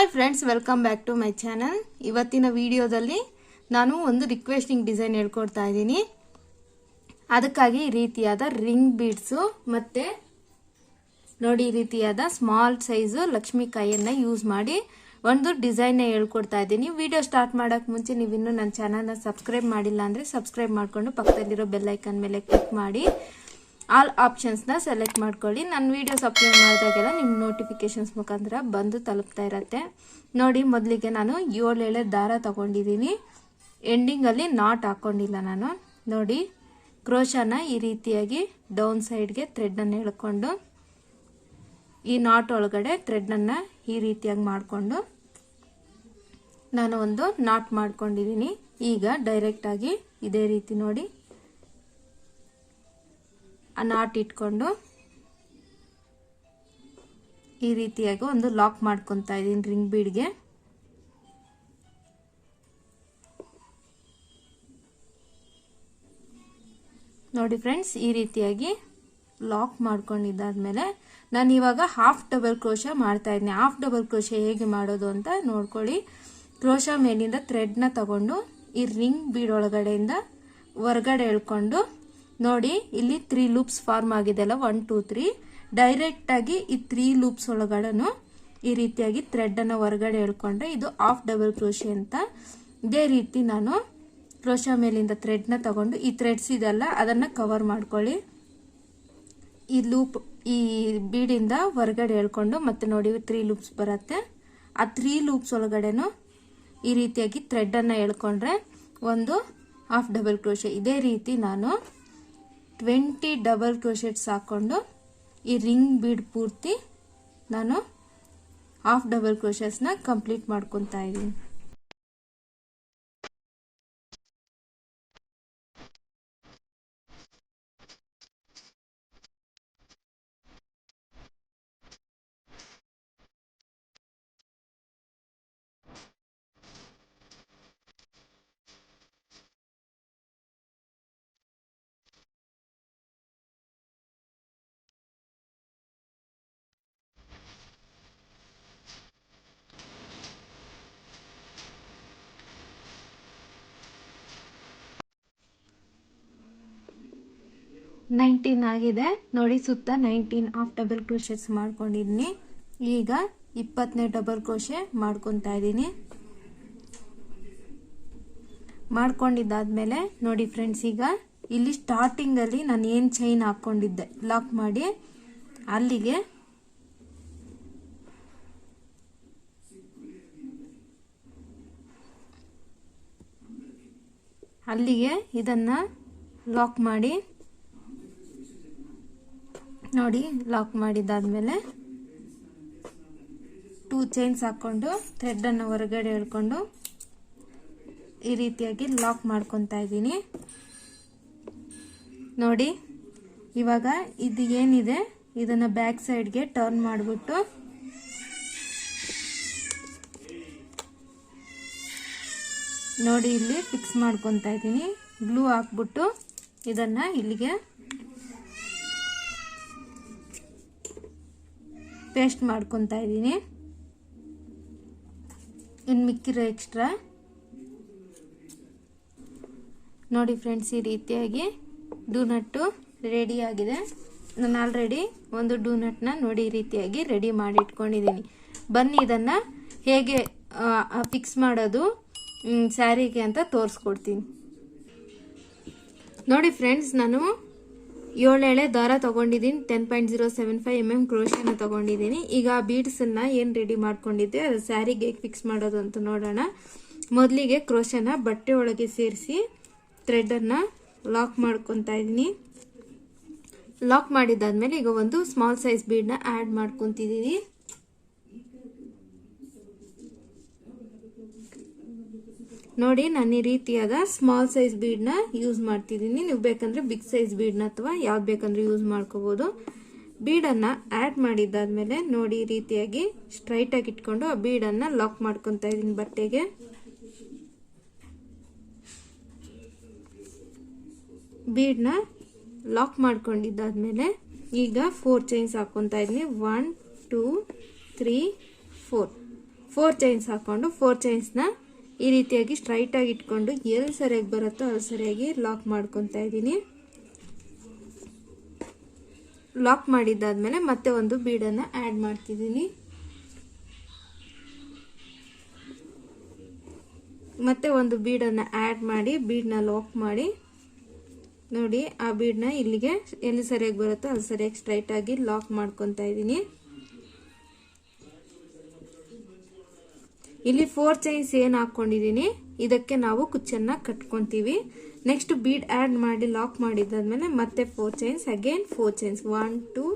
Hi friends, welcome back to my channel. ಇವತ್ತಿನ ವಿಡಿಯೋದಲ್ಲಿ ನಾನು ಒಂದು ರಿಕ್ವೆಸ್ಟಿಂಗ್ ಡಿಸೈನ್ ಹೇಳ್ಕೊಡ್ತಾ ಇದ್ದೀನಿ. ಅದಕ್ಕಾಗಿ ಈ ರೀತಿಯಾದ ರಿಂಗ್ ಬೀಡ್ಸು ಮತ್ತೆ ನೋಡಿ ಈ ರೀತಿಯಾದ ಸ್ಮಾಲ್ ಸೈಜು ಲಕ್ಷ್ಮಿ ಕಾಯಿಯನ್ನ ಯೂಸ್ ಮಾಡಿ ಒಂದು ಡಿಸೈನ್ ಹೇಳ್ಕೊಡ್ತಾ ಇದ್ದೀನಿ. ವಿಡಿಯೋ ಸ್ಟಾರ್ಟ್ ಮಾಡೋಕೆ ಮುಂಚೆ ನೀವು ಇನ್ನೂ ನನ್ನ ಚಾನಲ್ನ ಸಬ್ಸ್ಕ್ರೈಬ್ ಮಾಡಿಲ್ಲ ಅಂದರೆ ಸಬ್ಸ್ಕ್ರೈಬ್ ಮಾಡಿಕೊಂಡು ಪಕ್ಕದಲ್ಲಿರೋ ಬೆಲ್ ಐಕನ್ ಮೇಲೆ ಕ್ಲಿಕ್ ಮಾಡಿ ಆಲ್ ಆಪ್ಷನ್ಸ್ನ ಸೆಲೆಕ್ಟ್ ಮಾಡ್ಕೊಳ್ಳಿ. ನನ್ನ ವೀಡಿಯೋಸ್ ಅಪ್ಲೋಡ್ ಮಾಡಿದಾಗೆಲ್ಲ ನಿಮ್ಮ ನೋಟಿಫಿಕೇಶನ್ಸ್ ಮುಖಾಂತರ ಬಂದು ತಲುಪ್ತಾ ಇರತ್ತೆ. ನೋಡಿ, ಮೊದಲಿಗೆ ನಾನು 7 ಎಳೆ ದಾರ ತಗೊಂಡಿದ್ದೀನಿ. ಎಂಡಿಂಗಲ್ಲಿ ನಾಟ್ ಹಾಕ್ಕೊಂಡಿಲ್ಲ ನಾನು. ನೋಡಿ, ಕ್ರೋಶಾನ ಈ ರೀತಿಯಾಗಿ ಡೌನ್ ಸೈಡ್ಗೆ ಥ್ರೆಡನ್ನು ಎಳ್ಕೊಂಡು ಈ ನಾಟ್ ಒಳಗಡೆ ಥ್ರೆಡನ್ನು ಈ ರೀತಿಯಾಗಿ ಮಾಡಿಕೊಂಡು ನಾನು ಒಂದು ನಾಟ್ ಮಾಡ್ಕೊಂಡಿದ್ದೀನಿ. ಈಗ ಡೈರೆಕ್ಟಾಗಿ ಇದೇ ರೀತಿ ನೋಡಿ ಆ ನಾಟ್ ಇಟ್ಕೊಂಡು ಈ ರೀತಿಯಾಗಿ ಒಂದು ಲಾಕ್ ಮಾಡ್ಕೊತಾ ಇದ್ದೀನಿ ರಿಂಗ್ ಬೀಡ್ಗೆ. ನೋಡಿ ಫ್ರೆಂಡ್ಸ್, ಈ ರೀತಿಯಾಗಿ ಲಾಕ್ ಮಾಡ್ಕೊಂಡಿದ್ದಾದ್ಮೇಲೆ ನಾನು ಇವಾಗ ಹಾಫ್ ಡಬಲ್ ಕ್ರೋಶಾ ಮಾಡ್ತಾ ಇದ್ದೀನಿ. ಹಾಫ್ ಡಬಲ್ ಕ್ರೋಶಾ ಹೇಗೆ ಮಾಡೋದು ಅಂತ ನೋಡ್ಕೊಳ್ಳಿ. ಕ್ರೋಶಾ ಮೇಲಿಂದ ಥ್ರೆಡ್ನ ತಗೊಂಡು ಈ ರಿಂಗ್ ಬೀಡ್ ಒಳಗಡೆಯಿಂದ ಹೊರಗಡೆ ಎಳ್ಕೊಂಡು ನೋಡಿ ಇಲ್ಲಿ 3 ಲೂಪ್ಸ್ ಫಾರ್ಮ್ ಆಗಿದೆಲ್ಲ 1 2 3 ಡೈರೆಕ್ಟ್ ಆಗಿ ಈ 3 ಲೂಪ್ಸ್ ಒಳಗಡೆನು ಈ ರೀತಿಯಾಗಿ ಥ್ರೆಡ್ ಅನ್ನು ಹೊರಗಡೆ ಎಳ್ಕೊಂಡ್ರೆ ಇದು ಹಾಫ್ ಡಬಲ್ ಕ್ರೋಶೆ ಅಂತ. ಇದೇ ರೀತಿ ನಾನು ಕ್ರೋಶಾ ಮೇಲಿಂದ ಥ್ರೆಡ್ನ ತಗೊಂಡು ಈ ಥ್ರೆಡ್ಸ್ ಇದೆಲ್ಲ ಅದನ್ನ ಕವರ್ ಮಾಡ್ಕೊಳ್ಳಿ. ಈ ಲೂಪ್ ಈ ಬೀಡಿಂದ ಹೊರಗಡೆ ಎಳ್ಕೊಂಡು ಮತ್ತೆ ನೋಡಿ 3 ಲೂಪ್ಸ್ ಬರುತ್ತೆ. ಆ 3 ಲೂಪ್ಸ್ ಒಳಗಡೆನು ಈ ರೀತಿಯಾಗಿ ಥ್ರೆಡ್ ಅನ್ನ ಎಳ್ಕೊಂಡ್ರೆ ಒಂದು ಹಾಫ್ ಡಬಲ್ ಕ್ರೋಶೆ. ಇದೇ ರೀತಿ ನಾನು 20 ಡಬಲ್ ಕ್ರೋಶೆಟ್ಸ್ ಹಾಕೊಂಡು ಈ ರಿಂಗ್ ಬೀಡ್ ಪೂರ್ತಿ ನಾನು ಹಾಫ್ ಡಬಲ್ ಕ್ರೋಶೆಟ್ಸ್ನ ಕಂಪ್ಲೀಟ್ ಮಾಡ್ಕೊತಾ ಇದ್ದೀನಿ. ಆಗಿದೆ ನೋಡಿ. ಸುತ್ತ 19 ಹಾಫ್ ಡಬಲ್ ಕ್ರೋಶೆಟ್ಸ್ ಮಾಡ್ಕೊಂಡಿದ್ದೀನಿ. ಈಗ 20ನೇ ಡಬಲ್ ಕ್ರೋಶೆ ಮಾಡ್ಕೊತಾ ಇದ್ದೀನಿ. ಮಾಡ್ಕೊಂಡಿದ್ದಾದ್ಮೇಲೆ ನೋಡಿ ಫ್ರೆಂಡ್ಸ್, ಈಗ ಇಲ್ಲಿ ಸ್ಟಾರ್ಟಿಂಗ್ ಅಲ್ಲಿ ನಾನು ಏನು ಚೈನ್ ಹಾಕೊಂಡಿದ್ದೆ ಲಾಕ್ ಮಾಡಿ ಅಲ್ಲಿಗೆ ಇದನ್ನ ಲಾಕ್ ಮಾಡಿ ನೋಡಿ. ಲಾಕ್ ಮಾಡಿದ್ದಾದ್ಮೇಲೆ 2 ಚೈನ್ಸ್ ಹಾಕೊಂಡು ಥ್ರೆಡ್ ಅನ್ನು ಹೊರಗಡೆ ಎಳ್ಕೊಂಡು ಈ ರೀತಿಯಾಗಿ ಲಾಕ್ ಮಾಡ್ಕೊತಾ ಇದ್ದೀನಿ. ನೋಡಿ, ಇವಾಗ ಇದು ಏನಿದೆ ಇದನ್ನ ಬ್ಯಾಕ್ ಸೈಡ್ಗೆ ಟರ್ನ್ ಮಾಡಿಬಿಟ್ಟು ನೋಡಿ ಇಲ್ಲಿ ಫಿಕ್ಸ್ ಮಾಡ್ಕೊತಾ ಇದ್ದೀನಿ. ಗ್ಲೂ ಹಾಕ್ಬಿಟ್ಟು ಇದನ್ನ ಇಲ್ಲಿಗೆ ಪೇಸ್ಟ್ ಮಾಡ್ಕೊತಾ ಇದ್ದೀನಿ. ಇನ್ನು ಮಿಕ್ಕಿರೋ ಎಕ್ಸ್ಟ್ರಾ ನೋಡಿ ಫ್ರೆಂಡ್ಸ್, ಈ ರೀತಿಯಾಗಿ ಡೂನಟ್ಟು ರೆಡಿ ಆಗಿದೆ. ನಾನು ಆಲ್ರೆಡಿ ಒಂದು ಡೂನಟ್ನ ನೋಡಿ ಈ ರೀತಿಯಾಗಿ ರೆಡಿ ಮಾಡಿ ಇಟ್ಕೊಂಡಿದ್ದೀನಿ. ಬನ್ನಿ ಇದನ್ನ ಹೇಗೆ ಫಿಕ್ಸ್ ಮಾಡೋದು ಸ್ಯಾರಿಗೆ ಅಂತ ತೋರಿಸ್ಕೊಡ್ತೀನಿ. ನೋಡಿ ಫ್ರೆಂಡ್ಸ್, ನಾನು 7 ಎಳೆ ದಾರ ತಗೊಂಡಿದ್ದೀನಿ. 10.075 mm ಕ್ರೋಶನ ತಗೊಂಡಿದ್ದೀನಿ. ಈಗ ಆ ಬೀಡ್ಸನ್ನ ಏನು ರೆಡಿ ಮಾಡ್ಕೊಂಡಿದ್ದೆ ಅದು ಸ್ಯಾರಿಗೆ ಹೇಗೆ ಫಿಕ್ಸ್ ಮಾಡೋದು ಅಂತ ನೋಡೋಣ. ಮೊದಲಿಗೆ ಕ್ರೋಶನ ಬಟ್ಟೆ ಒಳಗೆ ಸೇರಿಸಿ ಥ್ರೆಡನ್ನು ಲಾಕ್ ಮಾಡ್ಕೊತಾ ಇದ್ದೀನಿ. ಲಾಕ್ ಮಾಡಿದ್ದಾದ್ಮೇಲೆ ಈಗ ಒಂದು ಸ್ಮಾಲ್ ಸೈಜ್ ಬೀಡ್ನ ಆ್ಯಡ್ ಮಾಡ್ಕೊತಿದ್ದೀನಿ. ನೋಡಿ, ನಾನು ಈ ರೀತಿಯಾದ ಸ್ಮಾಲ್ ಸೈಜ್ ಬೀಡ್ನ ಯೂಸ್ ಮಾಡ್ತಿದ್ದೀನಿ. ನೀವು ಬೇಕಂದ್ರೆ ಬಿಗ್ ಸೈಜ್ ಬೀಡ್ನ ಅಥವಾ ಯಾವ್ದು ಬೇಕಂದ್ರೆ ಯೂಸ್ ಮಾಡ್ಕೋಬಹುದು. ಬೀಡನ್ನು ಆ್ಯಡ್ ಮಾಡಿದ್ದಾದ್ಮೇಲೆ ನೋಡಿ ಈ ರೀತಿಯಾಗಿ ಸ್ಟ್ರೈಟ್ ಆಗಿ ಇಟ್ಕೊಂಡು ಆ ಬೀಡನ್ನು ಲಾಕ್ ಮಾಡ್ಕೊತಾ ಇದ್ದೀನಿ ಬಟ್ಟೆಗೆ. ಬೀಡ್ನ ಲಾಕ್ ಮಾಡ್ಕೊಂಡಿದ್ದಾದ್ಮೇಲೆ ಈಗ 4 ಚೈನ್ಸ್ ಹಾಕೊತಾ ಇದ್ದೀನಿ. 1 2 3 4 4 ಚೈನ್ಸ್ ಹಾಕೊಂಡು 4 ಚೈನ್ಸ್ನ ಈ ರೀತಿಯಾಗಿ ಸ್ಟ್ರೈಟ್ ಆಗಿ ಇಟ್ಕೊಂಡು ಎಲ್ಲಿ ಸರಿಯಾಗಿ ಬರುತ್ತೋ ಅಲ್ಲಿ ಸರಿಯಾಗಿ ಲಾಕ್ ಮಾಡ್ಕೊತಾ ಇದ್ದೀನಿ. ಲಾಕ್ ಮಾಡಿದ್ದಾದ್ಮೇಲೆ ಮತ್ತೆ ಒಂದು ಬೀಡನ್ನು ಆ್ಯಡ್ ಮಾಡ್ತಿದ್ದೀನಿ. ಮತ್ತೆ ಒಂದು ಬೀಡನ್ನು ಆ್ಯಡ್ ಮಾಡಿ ಬೀಡನ್ನ ಲಾಕ್ ಮಾಡಿ ನೋಡಿ, ಆ ಬೀಡನ್ನ ಇಲ್ಲಿಗೆ ಎಲ್ಲಿ ಸರಿಯಾಗಿ ಬರುತ್ತೋ ಅಲ್ಲಿ ಸರಿಯಾಗಿ ಸ್ಟ್ರೈಟ್ ಆಗಿ ಲಾಕ್ ಮಾಡ್ಕೊತಾ ಇದ್ದೀನಿ. ಇಲ್ಲಿ 4 ಚೈನ್ಸ್ ಏನು ಹಾಕೊಂಡಿದ್ದೀನಿ ಇದಕ್ಕೆ ನಾವು ಕುಚ್ಚನ್ನ ಕಟ್ಕೊಂತೀವಿ. ನೆಕ್ಸ್ಟ್ ಬೀಡ್ ಆ್ಯಡ್ ಮಾಡಿ ಲಾಕ್ ಮಾಡಿದ್ದಾದ್ಮೇಲೆ ಮತ್ತೆ 4 ಚೈನ್ಸ್, ಅಗೇನ್ 4 ಚೈನ್ಸ್, 1 2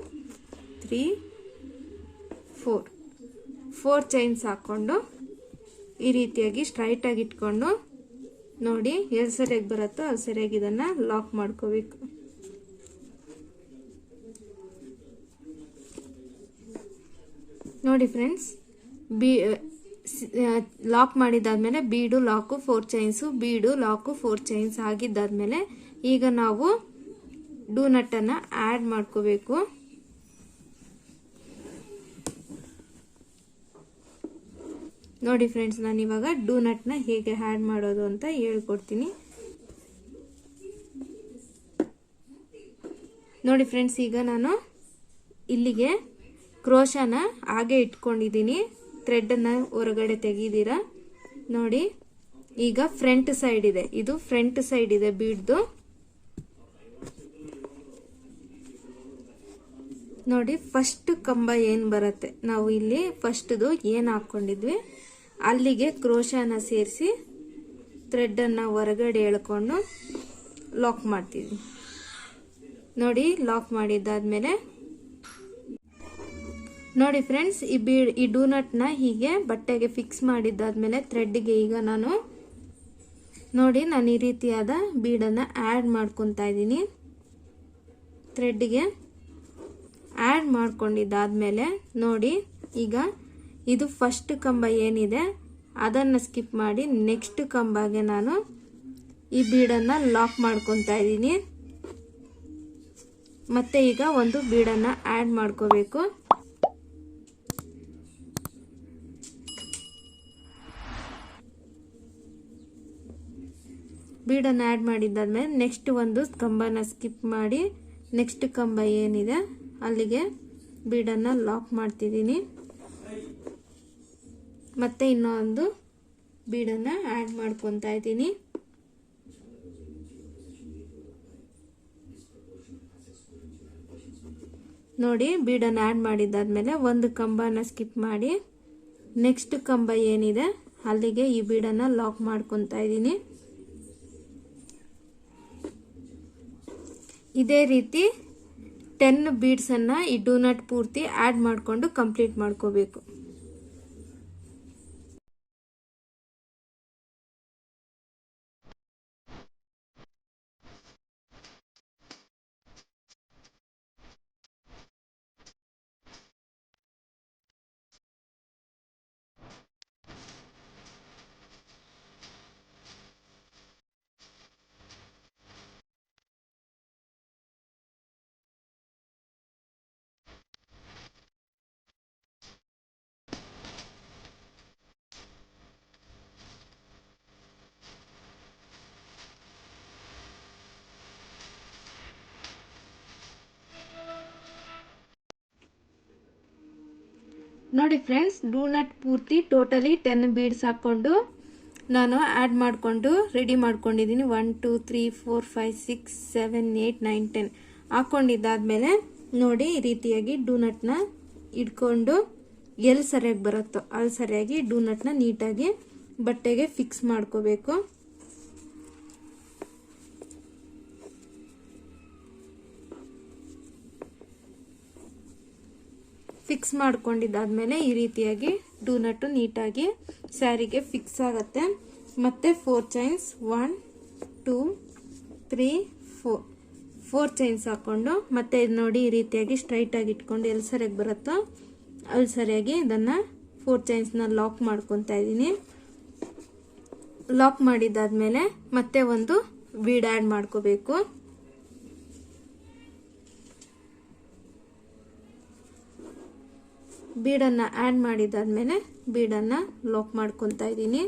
3 4 ಚೈನ್ಸ್ ಹಾಕೊಂಡು ಈ ರೀತಿಯಾಗಿ ಸ್ಟ್ರೈಟ್ ಆಗಿ ಇಟ್ಕೊಂಡು ನೋಡಿ ಎಲ್ಲಿ ಸರಿಯಾಗಿ ಬರುತ್ತೋ ಅಲ್ಲಿ ಸರಿಯಾಗಿ ಇದನ್ನ ಲಾಕ್ ಮಾಡ್ಕೋಬೇಕು. ನೋಡಿ ಫ್ರೆಂಡ್ಸ್, ಲಾಕ್ ಮಾಡಿದಾದ್ಮೇಲೆ ಬೀಡು ಲಾಕು 4 ಚೈನ್ಸು, ಬೀಡು ಲಾಕು 4 ಚೈನ್ಸ್ ಆಗಿದ್ದಾದ್ಮೇಲೆ ಈಗ ನಾವು ಡೂ ನಟ್ ಅನ್ನ ಆಡ್ ಮಾಡ್ಕೋಬೇಕು. ನೋಡಿ ಫ್ರೆಂಡ್ಸ್, ನಾನು ಇವಾಗ ಡೂ ನಟ್ ನ ಹೇಗೆ ಆಡ್ ಮಾಡೋದು ಅಂತ ಹೇಳ್ಕೊಡ್ತೀನಿ. ನೋಡಿ ಫ್ರೆಂಡ್ಸ್, ಈಗ ನಾನು ಇಲ್ಲಿಗೆ ಕ್ರೋಶನ ಹಾಗೆ ಇಟ್ಕೊಂಡಿದ್ದೀನಿ. ಥ್ರೆಡ್ ಅನ್ನ ಹೊರಗಡೆ ತೆಗೀದಿರಾ ನೋಡಿ. ಈಗ ಫ್ರಂಟ್ ಸೈಡ್ ಇದೆ, ಇದು ಫ್ರಂಟ್ ಸೈಡ್ ಇದೆ ಬೀಡ್ದು. ನೋಡಿ, ಫಸ್ಟ್ ಕಂಬ ಏನ್ ಬರುತ್ತೆ, ನಾವು ಇಲ್ಲಿ ಫಸ್ಟ್ದು ಏನ್ ಹಾಕೊಂಡಿದ್ವಿ ಅಲ್ಲಿಗೆ ಕ್ರೋಶನ ಸೇರಿಸಿ ಥ್ರೆಡ್ ಅನ್ನ ಹೊರಗಡೆ ಎಳ್ಕೊಂಡು ಲಾಕ್ ಮಾಡ್ತೀವಿ. ನೋಡಿ, ಲಾಕ್ ಮಾಡಿದ್ದಾದ್ಮೇಲೆ ನೋಡಿ ಫ್ರೆಂಡ್ಸ್, ಈ ಡೂ ನಟ್ ನ ಹೀಗೆ ಬಟ್ಟೆಗೆ ಫಿಕ್ಸ್ ಮಾಡಿದ್ದಾದ್ಮೇಲೆ ಥ್ರೆಡ್ಗೆ ಈಗ ನಾನು ಈ ರೀತಿಯಾದ ಬೀಡನ್ನ ಆಡ್ ಮಾಡ್ಕೊತಾ ಇದ್ದೀನಿ. ಥ್ರೆಡ್ಗೆ ಆಡ್ ಮಾಡ್ಕೊಂಡಿದ್ದಾದ್ಮೇಲೆ ನೋಡಿ, ಈಗ ಇದು ಫಸ್ಟ್ ಕಂಬ ಏನಿದೆ ಅದನ್ನ ಸ್ಕಿಪ್ ಮಾಡಿ ನೆಕ್ಸ್ಟ್ ಕಂಬಗೆ ನಾನು ಈ ಬೀಡನ್ನ ಲಾಕ್ ಮಾಡ್ಕೊತಾ ಇದ್ದೀನಿ. ಮತ್ತೆ ಈಗ ಒಂದು ಬೀಡನ್ನ ಆಡ್ ಮಾಡ್ಕೋಬೇಕು. ಬೀಡನ್ನು ಆ್ಯಡ್ ಮಾಡಿದ್ದಾದ್ಮೇಲೆ ನೆಕ್ಸ್ಟ್ ಒಂದು ಕಂಬನ ಸ್ಕಿಪ್ ಮಾಡಿ ನೆಕ್ಸ್ಟ್ ಕಂಬ ಏನಿದೆ ಅಲ್ಲಿಗೆ ಬೀಡನ್ನು ಲಾಕ್ ಮಾಡ್ತಿದ್ದೀನಿ. ಮತ್ತೆ ಇನ್ನೊಂದು ಬೀಡನ್ನು ಆ್ಯಡ್ ಮಾಡ್ಕೊತಾ ಇದ್ದೀನಿ. ನೋಡಿ, ಬೀಡನ್ನು ಆ್ಯಡ್ ಮಾಡಿದ್ದಾದ್ಮೇಲೆ ಒಂದು ಕಂಬನ ಸ್ಕಿಪ್ ಮಾಡಿ ನೆಕ್ಸ್ಟ್ ಕಂಬ ಏನಿದೆ ಅಲ್ಲಿಗೆ ಈ ಬೀಡನ್ನು ಲಾಕ್ ಮಾಡ್ಕೊತಾ ಇದ್ದೀನಿ. ಇದೇ ರೀತಿ 10 ಬೀಡ್ಸ್ ಅನ್ನ ಈ ಡೂ ನಟ್ ಪೂರ್ತಿ ಆಡ್ ಮಾಡಿಕೊಂಡು ಕಂಪ್ಲೀಟ್ ಮಾಡ್ಕೋಬೇಕು. ನೋಡಿ ಫ್ರೆಂಡ್ಸ್, ಡೂ ನಟ್ ಪೂರ್ತಿ ಟೋಟಲಿ 10 ಬೀಡ್ಸ್ ಹಾಕೊಂಡು ನಾನು ಆ್ಯಡ್ ಮಾಡಿಕೊಂಡು ರೆಡಿ ಮಾಡ್ಕೊಂಡಿದ್ದೀನಿ. 1 2 3 4 5 6 7 8 9 10 ಹಾಕೊಂಡಿದ್ದಾದ್ಮೇಲೆ ನೋಡಿ, ಈ ರೀತಿಯಾಗಿ ಡೂ ನಟ್ನ ಇಟ್ಕೊಂಡು ಎಲ್ಲಿ ಸರಿಯಾಗಿ ಬರುತ್ತೋ ಅಲ್ಲಿ ಸರಿಯಾಗಿ ಡೂ ನಟ್ನ ನೀಟಾಗಿ ಬಟ್ಟೆಗೆ ಫಿಕ್ಸ್ ಮಾಡ್ಕೋಬೇಕು. ಫಿಕ್ಸ್ ಮಾಡ್ಕೊಂಡಿದ್ದಾದ್ಮೇಲೆ ಈ ರೀತಿಯಾಗಿ ಡೂ ನಟ್ ನೀಟಾಗಿ ಸ್ಯಾರಿಗೆ ಫಿಕ್ಸ್ ಆಗುತ್ತೆ. ಮತ್ತೆ 4 ಚೈನ್ಸ್ 1 2 3 4 ಚೈನ್ಸ್ ಹಾಕೊಂಡು ಮತ್ತೆ ನೋಡಿ ಈ ರೀತಿಯಾಗಿ ಸ್ಟ್ರೈಟ್ ಆಗಿ ಇಟ್ಕೊಂಡು ಎಲ್ಲಿ ಸರಿಯಾಗಿ ಬರುತ್ತೋ ಅಲ್ಲಿ ಸರಿಯಾಗಿ ಇದನ್ನ 4 ಚೈನ್ಸ್ನ ಲಾಕ್ ಮಾಡ್ಕೊತಾ ಇದ್ದೀನಿ. ಲಾಕ್ ಮಾಡಿದ್ದಾದ್ಮೇಲೆ ಮತ್ತೆ ಒಂದು ಬೀಡ್ ಆ್ಯಡ್ ಮಾಡ್ಕೋಬೇಕು. ಬೀಡನ್ನು ಆ್ಯಡ್ ಮಾಡಿದಾದ್ಮೇಲೆ ಬೀಡನ್ನು ಲಾಕ್ ಮಾಡ್ಕೊತಾ ಇದ್ದೀನಿ.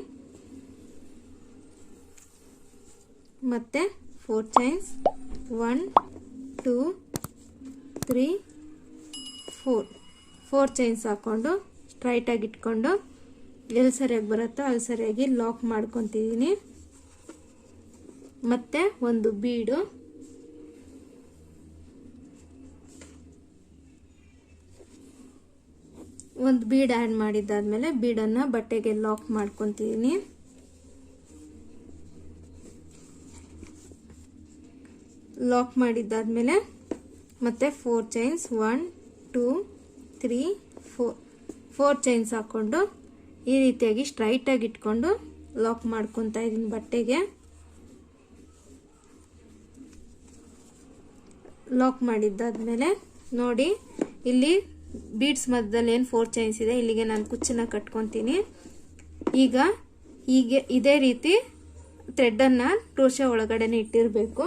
ಮತ್ತು 4 ಚೈನ್ಸ್ 1 2 3 4 ಚೈನ್ಸ್ ಹಾಕ್ಕೊಂಡು ಸ್ಟ್ರೈಟಾಗಿ ಇಟ್ಕೊಂಡು ಎಲ್ಲಿ ಸರಿಯಾಗಿ ಬರುತ್ತೋ ಅಲ್ಲಿ ಸರಿಯಾಗಿ ಲಾಕ್ ಮಾಡ್ಕೊತಿದ್ದೀನಿ. ಮತ್ತು ಒಂದು ಬೀಡು, ಒಂದು ಬೀಡ್ ಆ್ಯಡ್ ಮಾಡಿದ್ದಾದಮೇಲೆ ಬೀಡನ್ನು ಬಟ್ಟೆಗೆ ಲಾಕ್ ಮಾಡ್ಕೊತಿದ್ದೀನಿ. ಲಾಕ್ ಮಾಡಿದ್ದಾದಮೇಲೆ ಮತ್ತೆ 4 ಚೈನ್ಸ್ 1 2 3 4 ಚೈನ್ಸ್ ಹಾಕ್ಕೊಂಡು ಈ ರೀತಿಯಾಗಿ ಸ್ಟ್ರೈಟಾಗಿ ಇಟ್ಕೊಂಡು ಲಾಕ್ ಮಾಡ್ಕೊತಾ ಇದ್ದೀನಿ ಬಟ್ಟೆಗೆ. ಲಾಕ್ ಮಾಡಿದ್ದಾದಮೇಲೆ ನೋಡಿ ಇಲ್ಲಿ ಬೀಡ್ಸ್ ಮಧ್ಯದಲ್ಲಿ ಏನು 4 ಚೈನ್ಸ್ ಇದೆ, ಇಲ್ಲಿಗೆ ನಾನು ಕುಚ್ಚನ್ನ ಕಟ್ಕೊತೀನಿ. ಈಗ ಹೀಗೆ ಇದೇ ರೀತಿ ಥ್ರೆಡ್ಡನ್ನು ಕ್ರೋಶೆ ಒಳಗಡೆನೆ ಇಟ್ಟಿರಬೇಕು.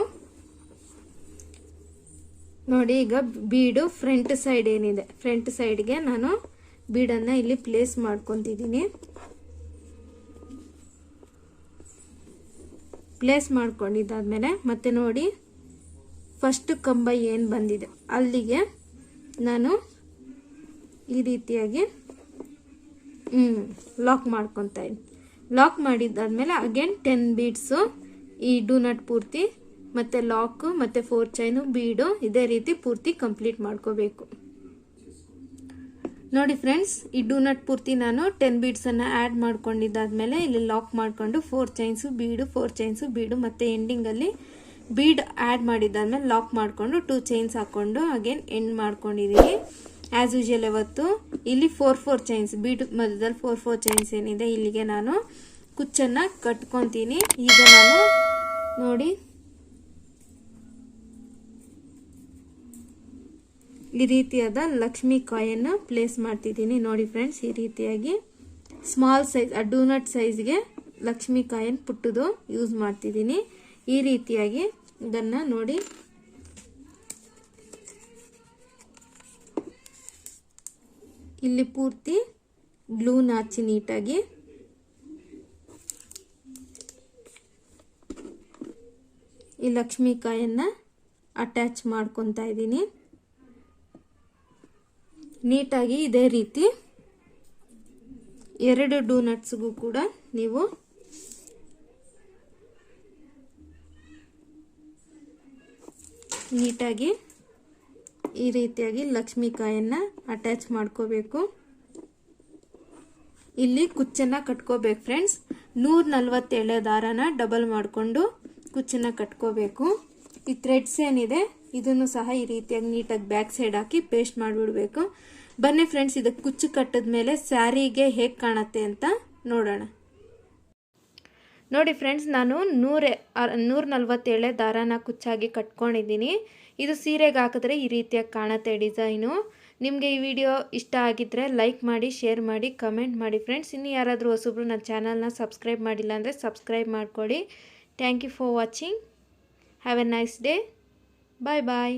ನೋಡಿ ಈಗ ಬೀಡು ಫ್ರಂಟ್ ಸೈಡ್ ಏನಿದೆ, ಫ್ರಂಟ್ ಸೈಡ್ಗೆ ನಾನು ಬೀಡನ್ನು ಇಲ್ಲಿ ಪ್ಲೇಸ್ ಮಾಡ್ಕೊತಿದ್ದೀನಿ. ಪ್ಲೇಸ್ ಮಾಡ್ಕೊಂಡಿದ್ದಾದ್ಮೇಲೆ ಮತ್ತೆ ನೋಡಿ ಫಸ್ಟ್ ಕಂಬ ಏನು ಬಂದಿದೆ ಅಲ್ಲಿಗೆ ನಾನು ಈ ರೀತಿಯಾಗಿ ಲಾಕ್ ಮಾಡ್ಕೊತಾ ಇದ್ದೀನಿ. ಲಾಕ್ ಮಾಡಿದ್ದಾದ್ಮೇಲೆ ಅಗೇನ್ 10 ಬೀಡ್ಸು ಈ ಡೂ ನಾಟ್ ಪೂರ್ತಿ ಮತ್ತು ಲಾಕು ಮತ್ತು 4 ಚೈನು ಬೀಡು ಇದೇ ರೀತಿ ಪೂರ್ತಿ ಕಂಪ್ಲೀಟ್ ಮಾಡ್ಕೋಬೇಕು. ನೋಡಿ ಫ್ರೆಂಡ್ಸ್, ಈ ಡೂ ನಾಟ್ ಪೂರ್ತಿ ನಾನು 10 ಬೀಡ್ಸನ್ನು ಆ್ಯಡ್ ಮಾಡ್ಕೊಂಡಿದ್ದಾದ್ಮೇಲೆ ಇಲ್ಲಿ ಲಾಕ್ ಮಾಡಿಕೊಂಡು 4 ಚೈನ್ಸು ಬೀಡು 4 ಚೈನ್ಸು ಬೀಡು ಮತ್ತು ಎಂಡಿಂಗಲ್ಲಿ ಬೀಡ್ ಆ್ಯಡ್ ಮಾಡಿದ್ದಾದ್ಮೇಲೆ ಲಾಕ್ ಮಾಡಿಕೊಂಡು 2 ಚೈನ್ಸ್ ಹಾಕ್ಕೊಂಡು ಅಗೇನ್ ಎಂಡ್ ಮಾಡ್ಕೊಂಡಿದ್ದೀನಿ. ಆ್ಯಸ್ ಯೂಶುವಲ್ ಇವತ್ತು ಇಲ್ಲಿ 4 ಚೈನ್ಸ್ ಬೀಡ್ ಮಧ್ಯದಲ್ಲಿ 4 ಚೈನ್ಸ್ ಏನಿದೆ ಇಲ್ಲಿಗೆ ನಾನು ಕುಚ್ಚನ್ನು ಕಟ್ಕೊತೀನಿ. ಈಗ ನಾನು ನೋಡಿ ಈ ರೀತಿಯಾದ ಲಕ್ಷ್ಮಿ ಕಾಯನ್ನು ಪ್ಲೇಸ್ ಮಾಡ್ತಿದ್ದೀನಿ. ನೋಡಿ ಫ್ರೆಂಡ್ಸ್, ಈ ರೀತಿಯಾಗಿ ಸ್ಮಾಲ್ ಸೈಜ್ ಡೂ ನಾಟ್ ಸೈಜ್ಗೆ ಲಕ್ಷ್ಮಿ ಕಾಯನ್ನು ಪುಟ್ಟದು ಯೂಸ್ ಮಾಡ್ತಿದ್ದೀನಿ. ಈ ರೀತಿಯಾಗಿ ಇದನ್ನು ನೋಡಿ ಇಲ್ಲಿ ಪೂರ್ತಿ ಗ್ಲೂ ನಾಚಿ ನೀಟಾಗಿ ಈ ಲಕ್ಷ್ಮಿ ಕಾಯನ್ನು ಅಟ್ಯಾಚ್ ಮಾಡ್ಕೊತಾ ಇದ್ದೀನಿ. ನೀಟಾಗಿ ಇದೇ ರೀತಿ 2 ಡೂ ನಟ್ಸ್ಗೂ ಕೂಡ ನೀವು ನೀಟಾಗಿ ಈ ರೀತಿಯಾಗಿ ಲಕ್ಷ್ಮಿ ಕಾಯನ್ನು ಅಟ್ಯಾಚ್ ಮಾಡ್ಕೋಬೇಕು. ಇಲ್ಲಿ ಕುಚ್ಚನ್ನ ಕಟ್ಕೋಬೇಕು ಫ್ರೆಂಡ್ಸ್. 147 ದಾರನ ಡಬಲ್ ಮಾಡಿಕೊಂಡು ಕುಚ್ಚನ್ನ ಕಟ್ಕೋಬೇಕು. ಈ ಥ್ರೆಡ್ಸ್ ಏನಿದೆ ಇದನ್ನು ಸಹ ಈ ರೀತಿಯಾಗಿ ನೀಟಾಗಿ ಬ್ಯಾಕ್ ಸೈಡ್ ಹಾಕಿ ಪೇಸ್ಟ್ ಮಾಡಿಬಿಡಬೇಕು. ಬನ್ನಿ ಫ್ರೆಂಡ್ಸ್, ಇದಕ್ಕೆ ಕುಚ್ಚು ಕಟ್ಟಿದ ಮೇಲೆ ಸ್ಯಾರಿಗೆ ಹೇಗೆ ಕಾಣುತ್ತೆ ಅಂತ ನೋಡೋಣ. ನೋಡಿ ಫ್ರೆಂಡ್ಸ್, ನಾನು 147 ದಾರಾನ ಕುಚ್ಚಾಗಿ ಕಟ್ಕೊಂಡಿದ್ದೀನಿ. ಇದು ಸೀರೆಗೆ ಹಾಕಿದ್ರೆ ಈ ರೀತಿಯಾಗಿ ಕಾಣುತ್ತೆ ಡಿಸೈನು. ನಿಮಗೆ ಈ ವಿಡಿಯೋ ಇಷ್ಟ ಆಗಿದ್ದರೆ ಲೈಕ್ ಮಾಡಿ, ಶೇರ್ ಮಾಡಿ, ಕಮೆಂಟ್ ಮಾಡಿ ಫ್ರೆಂಡ್ಸ್. ಇನ್ನು ಯಾರಾದರೂ ಹೊಸಬ್ರು ನನ್ನ ಚಾನಲ್ನ ಸಬ್ಸ್ಕ್ರೈಬ್ ಮಾಡಿಲ್ಲ ಅಂದರೆ ಸಬ್ಸ್ಕ್ರೈಬ್ ಮಾಡಿಕೊಡಿ. Thank you for watching. Have a nice day. Bye bye.